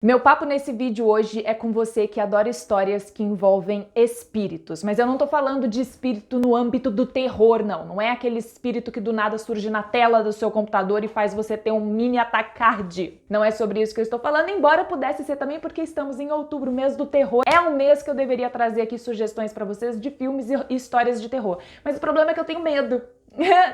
Meu papo nesse vídeo hoje é com você que adora histórias que envolvem espíritos, mas eu não tô falando de espírito no âmbito do terror, não é aquele espírito que do nada surge na tela do seu computador e faz você ter um mini ataque cardíaco. Não é sobre isso que eu estou falando, embora pudesse ser também porque estamos em outubro, mês do terror. É um mês que eu deveria trazer aqui sugestões pra vocês de filmes e histórias de terror, mas o problema é que eu tenho medo.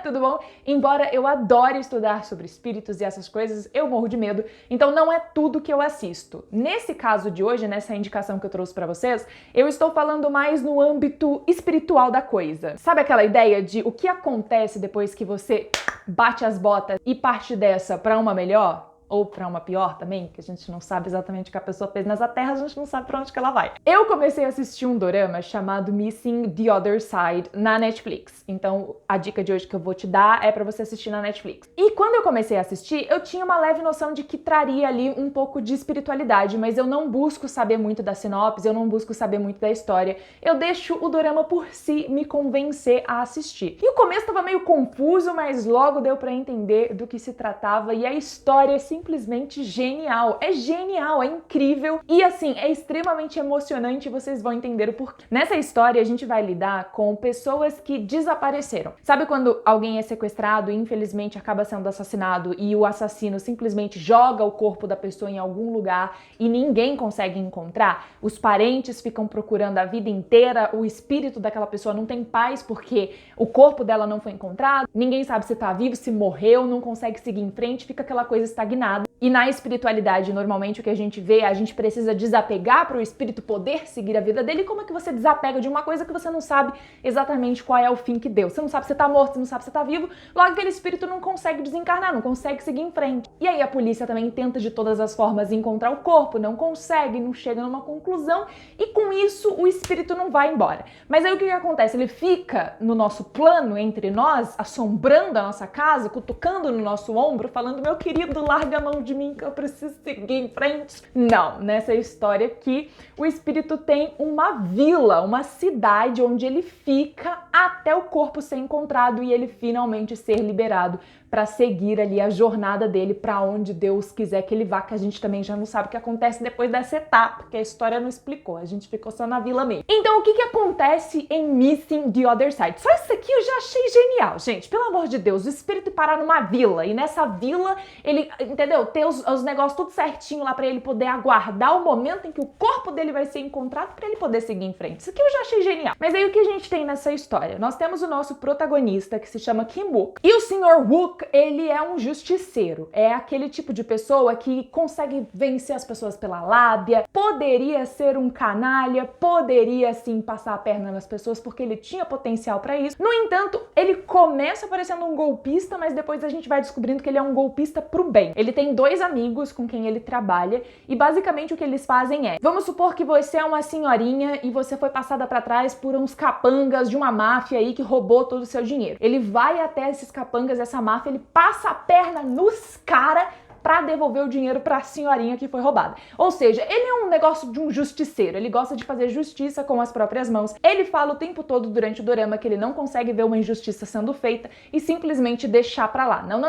Tudo bom? Embora eu adore estudar sobre espíritos e essas coisas, eu morro de medo, então não é tudo que eu assisto. Nesse caso de hoje, nessa indicação que eu trouxe pra vocês, eu estou falando mais no âmbito espiritual da coisa. Sabe aquela ideia de o que acontece depois que você bate as botas e parte dessa pra uma melhor? Ou pra uma pior também, que a gente não sabe exatamente o que a pessoa fez nessa terra, a gente não sabe pra onde que ela vai. Eu comecei a assistir um dorama chamado Missing the Other Side na Netflix. Então, a dica de hoje que eu vou te dar é pra você assistir na Netflix. E quando eu comecei a assistir, eu tinha uma leve noção de que traria ali um pouco de espiritualidade, mas eu não busco saber muito da sinopse, eu não busco saber muito da história. Eu deixo o dorama por si me convencer a assistir. E o começo tava meio confuso, mas logo deu pra entender do que se tratava e a história é simplesmente genial. É genial, é incrível e assim, é extremamente emocionante e vocês vão entender o porquê. Nessa história a gente vai lidar com pessoas que desapareceram. Sabe quando alguém é sequestrado e infelizmente acaba sendo assassinado e o assassino simplesmente joga o corpo da pessoa em algum lugar e ninguém consegue encontrar? Os parentes ficam procurando a vida inteira, o espírito daquela pessoa não tem paz porque o corpo dela não foi encontrado, ninguém sabe se tá vivo, se morreu, não consegue seguir em frente, fica aquela coisa estagnada. E na espiritualidade, normalmente o que a gente vê, a gente precisa desapegar para o espírito poder seguir a vida dele. Como é que você desapega de uma coisa que você não sabe exatamente qual é o fim que deu? Você não sabe se tá morto, você não sabe se tá vivo, logo aquele espírito não consegue desencarnar, não consegue seguir em frente. E aí a polícia também tenta de todas as formas encontrar o corpo, não consegue, não chega numa conclusão e com isso o espírito não vai embora. Mas aí o que acontece? Ele fica no nosso plano, entre nós, assombrando a nossa casa, cutucando no nosso ombro, falando: meu querido, larga a mão de mim que eu preciso seguir em frente. Não, nessa história aqui, o espírito tem uma vila, uma cidade onde ele fica até o corpo ser encontrado e ele finalmente ser liberado para seguir ali a jornada dele para onde Deus quiser que ele vá, que a gente também já não sabe o que acontece depois dessa etapa, porque a história não explicou, a gente ficou só na vila mesmo. Então o que acontece em Missing the Other Side? Só isso aqui eu já achei genial, gente, pelo amor de Deus, o espírito parar numa vila, e nessa vila ele, entendeu, ter os negócios tudo certinho lá para ele poder aguardar o momento em que o corpo dele vai ser encontrado para ele poder seguir em frente. Isso aqui eu já achei genial. Mas aí o que a gente tem nessa história? Nós temos o nosso protagonista que se chama Kim Wook, e o Sr. Wook, ele é um justiceiro, é aquele tipo de pessoa que consegue vencer as pessoas pela lábia, poderia ser um canalha, poderia sim passar a perna nas pessoas porque ele tinha potencial para isso. No entanto, ele começa parecendo um golpista, mas depois a gente vai descobrindo que ele é um golpista pro bem. Ele tem dois amigos com quem ele trabalha e basicamente o que eles fazem é: vamos supor que você é uma senhorinha e você foi passada para trás por uns capangas de uma máfia aí que roubou todo o seu dinheiro. Ele vai até esses capangas, essa máfia, ele passa a perna nos caras para devolver o dinheiro para a senhorinha que foi roubada. Ou seja, ele é um negócio de um justiceiro, ele gosta de fazer justiça com as próprias mãos. Ele fala o tempo todo durante o dorama que ele não consegue ver uma injustiça sendo feita e simplesmente deixar pra lá. Não.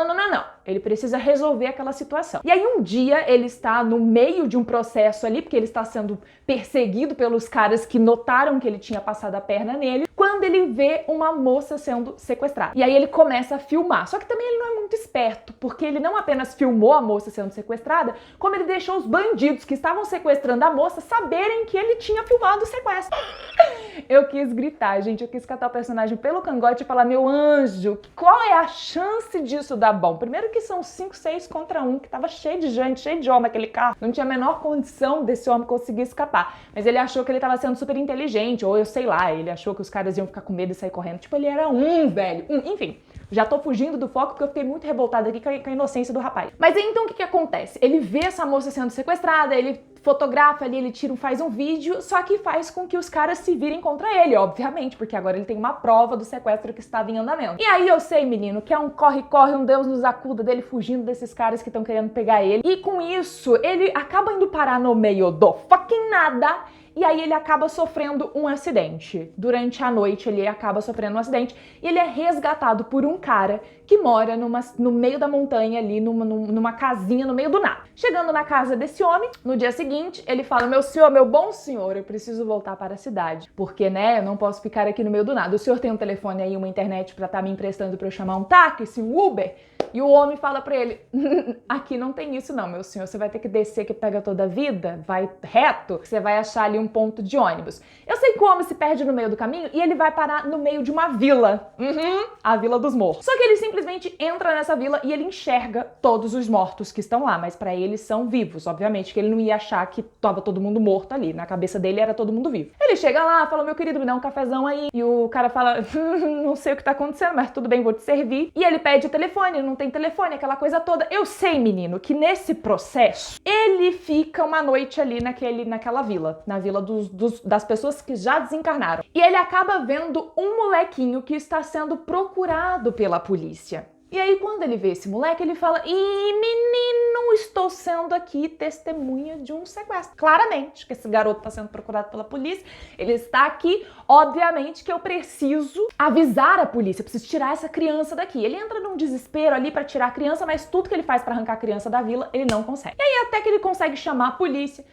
Ele precisa resolver aquela situação. E aí um dia ele está no meio de um processo ali, porque ele está sendo perseguido pelos caras que notaram que ele tinha passado a perna nele, quando ele vê uma moça sendo sequestrada. E aí ele começa a filmar. Só que também ele não é muito esperto, porque ele não apenas filmou a moça sendo sequestrada, como ele deixou os bandidos que estavam sequestrando a moça saberem que ele tinha filmado o sequestro. Eu quis gritar, gente, eu quis catar o personagem pelo cangote e falar: meu anjo, qual é a chance disso dar bom? Primeiro que são 5, 6 contra 1, que tava cheio de gente, cheio de homem naquele carro, não tinha a menor condição desse homem conseguir escapar. Mas ele achou que ele tava sendo super inteligente, ou eu sei lá, ele achou que os caras iam ficar com medo e sair correndo. Tipo, ele era velho, enfim. Já tô fugindo do foco porque eu fiquei muito revoltada aqui com a inocência do rapaz. Mas aí, então o que acontece? Ele vê essa moça sendo sequestrada, ele fotografa ali, ele faz um vídeo, só que faz com que os caras se virem contra ele, obviamente, porque agora ele tem uma prova do sequestro que estava em andamento. E aí eu sei, menino, que é um corre-corre, um Deus nos acuda dele fugindo desses caras que estão querendo pegar ele. E com isso, ele acaba indo parar no meio do fucking nada. E aí ele acaba sofrendo um acidente. Durante a noite ele acaba sofrendo um acidente e ele é resgatado por um cara que mora no meio da montanha ali, numa casinha no meio do nada. Chegando na casa desse homem, no dia seguinte, ele fala: meu senhor, meu bom senhor, eu preciso voltar para a cidade, porque, né, eu não posso ficar aqui no meio do nada. O senhor tem um telefone aí, uma internet pra estar me emprestando pra eu chamar um táxi, um Uber? E o homem fala pra ele: aqui não tem isso não, meu senhor, você vai ter que descer que pega toda a vida, vai reto, você vai achar ali um ponto de ônibus. Eu sei que o homem se perde no meio do caminho e ele vai parar no meio de uma vila, a Vila dos Mortos. Só que ele simplesmente entra nessa vila e ele enxerga todos os mortos que estão lá, mas pra eles são vivos, obviamente, que ele não ia achar que tava todo mundo morto ali, na cabeça dele era todo mundo vivo. Ele chega lá, fala: meu querido, me dá um cafezão aí, e o cara fala: não sei o que tá acontecendo, mas tudo bem, vou te servir. E ele pede o telefone, não tem telefone, aquela coisa toda. Eu sei, menino, que nesse processo ele fica uma noite ali naquela vila, na vila das pessoas que já desencarnaram. E ele acaba vendo um molequinho que está sendo procurado pela polícia. E aí, quando ele vê esse moleque, ele fala: ih, menino, estou sendo aqui testemunha de um sequestro. Claramente que esse garoto está sendo procurado pela polícia, ele está aqui, obviamente que eu preciso avisar a polícia, eu preciso tirar essa criança daqui. Ele entra num desespero ali para tirar a criança, mas tudo que ele faz para arrancar a criança da vila, ele não consegue. E aí, até que ele consegue chamar a polícia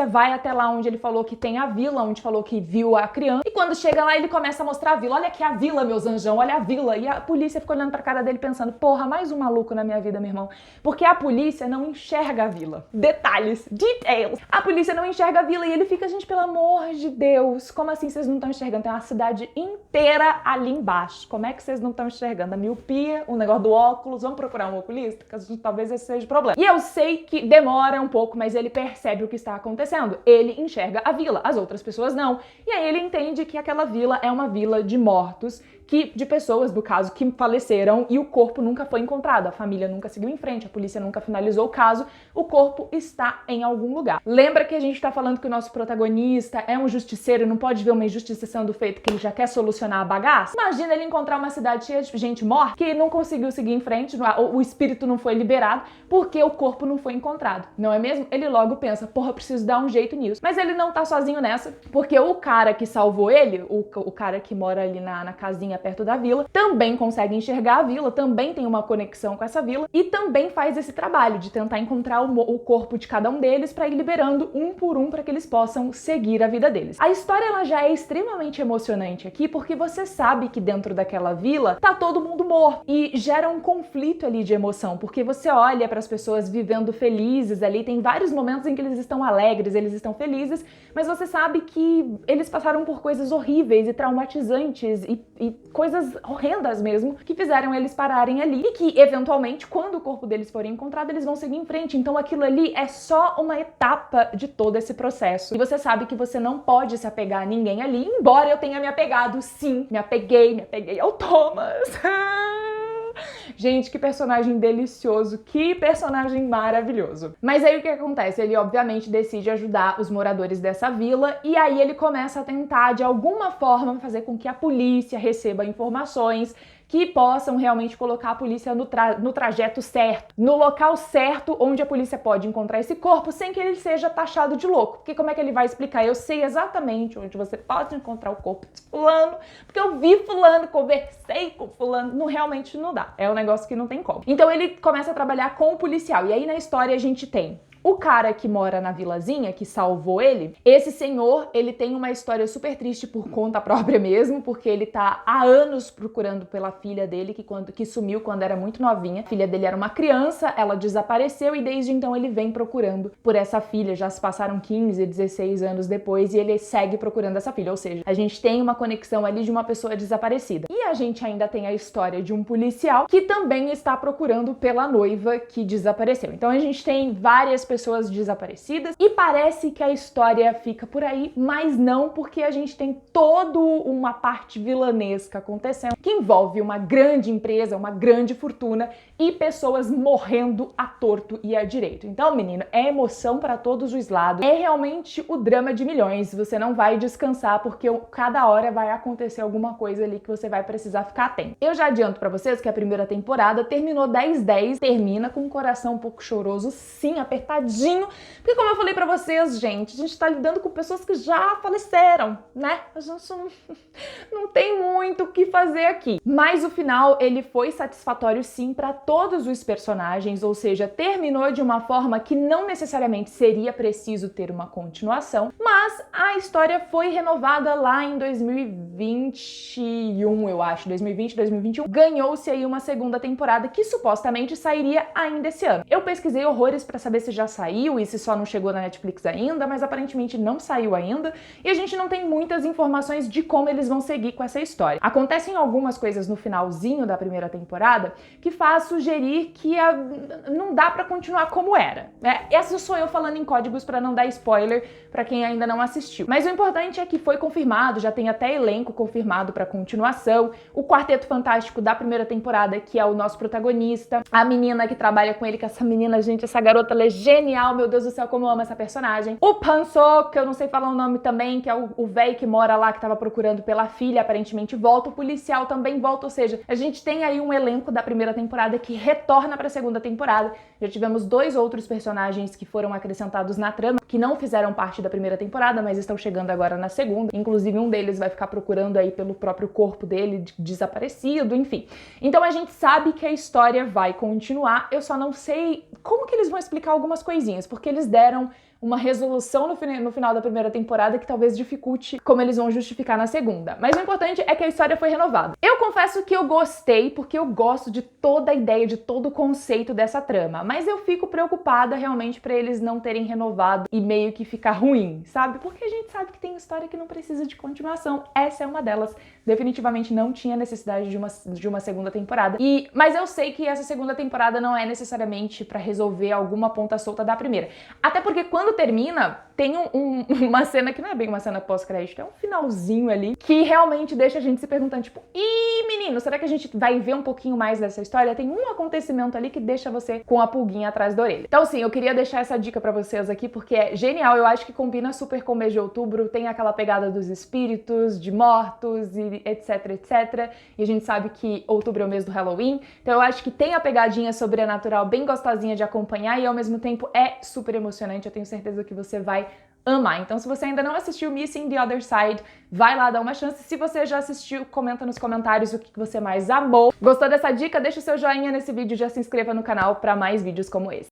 vai até lá onde ele falou que tem a vila, onde falou que viu a criança, e quando chega lá, ele começa a mostrar a vila. Olha aqui a vila, meus anjão, olha a vila. E a polícia fica olhando pra cara dele pensando: porra, mais um maluco na minha vida, meu irmão. Porque a polícia não enxerga a vila. Detalhes, details. A polícia não enxerga a vila e ele fica: gente, pelo amor de Deus, como assim vocês não estão enxergando? Tem uma cidade inteira ali embaixo. Como é que vocês não estão enxergando? A miopia, o negócio do óculos, vamos procurar um oculista? Que talvez esse seja o problema. E eu sei que demora um pouco, mas ele percebe o que está acontecendo. Ele enxerga a vila, as outras pessoas não. E aí ele entende que aquela vila é uma vila de mortos, de pessoas, no caso, que faleceram e o corpo nunca foi encontrado. A família nunca seguiu em frente, a polícia nunca finalizou o caso, o corpo está em algum lugar. Lembra que a gente tá falando que o nosso protagonista é um justiceiro e não pode ver uma injustiça sendo feita, que ele já quer solucionar a bagaça? Imagina ele encontrar uma cidade cheia de gente morta que não conseguiu seguir em frente, o espírito não foi liberado porque o corpo não foi encontrado, não é mesmo? Ele logo pensa: porra, eu preciso dar um jeito nisso. Mas ele não tá sozinho nessa, porque o cara que salvou ele, o cara que mora ali na casinha perto da vila, também consegue enxergar a vila, também tem uma conexão com essa vila e também faz esse trabalho de tentar encontrar o corpo de cada um deles para ir liberando um por um para que eles possam seguir a vida deles. A história ela já é extremamente emocionante aqui porque você sabe que dentro daquela vila tá todo mundo morto e gera um conflito ali de emoção, porque você olha para as pessoas vivendo felizes ali, tem vários momentos em que eles estão alegres, eles estão felizes, mas você sabe que eles passaram por coisas horríveis e traumatizantes e coisas horrendas mesmo, que fizeram eles pararem ali e que, eventualmente, quando o corpo deles for encontrado, eles vão seguir em frente. Então aquilo ali é só uma etapa de todo esse processo. E você sabe que você não pode se apegar a ninguém ali, embora eu tenha me apegado, sim, me apeguei ao Thomas. Gente, que personagem delicioso, que personagem maravilhoso. Mas aí o que acontece? Ele obviamente decide ajudar os moradores dessa vila e aí ele começa a tentar de alguma forma fazer com que a polícia receba informações que possam realmente colocar a polícia no trajeto certo, no local certo onde a polícia pode encontrar esse corpo sem que ele seja taxado de louco. Porque como é que ele vai explicar? Eu sei exatamente onde você pode encontrar o corpo de fulano, porque eu vi fulano, conversei com fulano. Não, realmente não dá. É um negócio que não tem como. Então ele começa a trabalhar com o policial. E aí na história a gente tem o cara que mora na vilazinha, que salvou ele. Esse senhor, ele tem uma história super triste por conta própria mesmo, porque ele tá há anos procurando pela filha dele, que sumiu quando era muito novinha. A filha dele era uma criança, ela desapareceu e desde então ele vem procurando por essa filha. Já se passaram 15, 16 anos depois e ele segue procurando essa filha. Ou seja, a gente tem uma conexão ali de uma pessoa desaparecida. E a gente ainda tem a história de um policial que também está procurando pela noiva que desapareceu. Então a gente tem várias pessoas desaparecidas e parece que a história fica por aí, mas não, porque a gente tem toda uma parte vilanesca acontecendo que envolve uma grande empresa, uma grande fortuna e pessoas morrendo à torto e à direito. Então, menino, é emoção para todos os lados. É realmente o drama de milhões. Você não vai descansar porque cada hora vai acontecer alguma coisa ali que você vai precisar ficar atento. Eu já adianto para vocês que a primeira temporada terminou 10/10, termina com um coração um pouco choroso, sim, apertadinho cuidadinho, porque como eu falei pra vocês, gente, a gente tá lidando com pessoas que já faleceram, né? A gente não tem muito o que fazer aqui. Mas o final, ele foi satisfatório sim pra todos os personagens, ou seja, terminou de uma forma que não necessariamente seria preciso ter uma continuação, mas a história foi renovada lá em 2021, eu acho, 2020, 2021. Ganhou-se aí uma segunda temporada que supostamente sairia ainda esse ano. Eu pesquisei horrores pra saber se já saiu e se só não chegou na Netflix ainda, mas aparentemente não saiu ainda e a gente não tem muitas informações de como eles vão seguir com essa história. Acontecem algumas coisas no finalzinho da primeira temporada que faz sugerir que não dá pra continuar como era, né? Essa sou eu falando em códigos pra não dar spoiler pra quem ainda não assistiu. Mas o importante é que foi confirmado, já tem até elenco confirmado pra continuação, o Quarteto Fantástico da primeira temporada, que é o nosso protagonista, a menina que trabalha com ele, que essa menina, gente, essa garota, ela é genial, meu Deus do céu, como eu amo essa personagem. O Pansok, que eu não sei falar o nome também, que é o véi que mora lá, que tava procurando pela filha, aparentemente volta, o policial também volta, ou seja, a gente tem aí um elenco da primeira temporada que retorna pra segunda temporada. Já tivemos 2 outros personagens que foram acrescentados na trama, que não fizeram parte da primeira temporada, mas estão chegando agora na segunda. Inclusive, um deles vai ficar procurando aí pelo próprio corpo dele, desaparecido, enfim. Então a gente sabe que a história vai continuar, eu só não sei como que eles vão explicar algumas coisinhas, porque eles deram uma resolução no final da primeira temporada que talvez dificulte como eles vão justificar na segunda. Mas o importante é que a história foi renovada. Eu confesso que eu gostei, porque eu gosto de toda a ideia, de todo o conceito dessa trama, mas eu fico preocupada realmente pra eles não terem renovado e meio que ficar ruim, sabe? Porque a gente sabe que tem história que não precisa de continuação. Essa é uma delas. Definitivamente não tinha necessidade de uma segunda temporada. Mas eu sei que essa segunda temporada não é necessariamente pra resolver alguma ponta solta da primeira. Até porque quando termina, tem uma cena que não é bem uma cena pós-crédito, é um finalzinho ali, que realmente deixa a gente se perguntando, tipo, ih, menino, será que a gente vai ver um pouquinho mais dessa história? Tem um acontecimento ali que deixa você com a pulguinha atrás da orelha. Então, sim, eu queria deixar essa dica pra vocês aqui, porque é genial, eu acho que combina super com o mês de outubro, tem aquela pegada dos espíritos, de mortos e etc, etc. E a gente sabe que outubro é o mês do Halloween, então eu acho que tem a pegadinha sobrenatural bem gostosinha de acompanhar e ao mesmo tempo é super emocionante, eu tenho certeza que você vai amar. Então, se você ainda não assistiu Missing the Other Side, vai lá dar uma chance. Se você já assistiu, comenta nos comentários o que você mais amou. Gostou dessa dica? Deixa o seu joinha nesse vídeo e já se inscreva no canal para mais vídeos como esse.